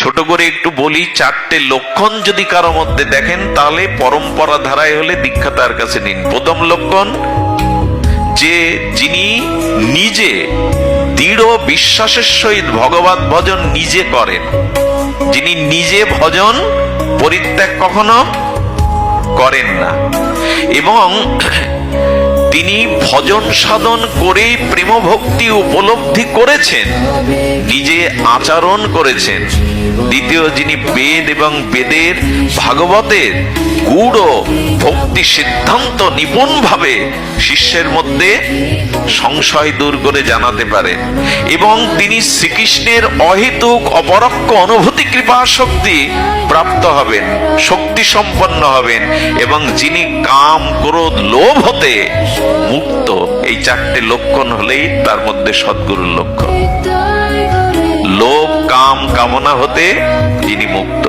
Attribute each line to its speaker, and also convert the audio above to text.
Speaker 1: ছোট করে একটু বলি, 4টে লক্ষণ যদি কারো মধ্যে দেখেন তাহলে পরম্পরা ধারায় হলে দীক্ষা তার কাছে নিন। প্রথম লক্ষণ, যে যিনি নিজে দৃঢ় বিশ্বাসের সহিত ভগবত ভজন নিজে করেন, যিনি নিজে ভজন পরিত্যাগ কখনো করেন না, এবং তিনি ভজন সাধন করে প্রেম ভক্তি উপলব্ধি করেছেন, নিজে আচরণ করেছেন। দ্বিতীয়, যিনি বেদ এবং বেদের ভাগবতের গূঢ় ভক্তি সিদ্ধান্ত নিপুণভাবে শিষ্যের মধ্যে সংশয় দূর করে জানাতে পারেন, এবং তিনি শ্রীকৃষ্ণের অহেতুক অপরোক্ষ অনুভূতি কৃপা শক্তি প্রাপ্ত হবেন, শক্তি সম্পন্ন হবেন, এবং যিনি কাম ক্রোধ লোভ হতে মুক্ত। এই 4টে লক্ষণ হলেই তার মধ্যে সদ্গুরুর লক্ষণ। লোভ কাম কামনা হতে যিনি মুক্ত।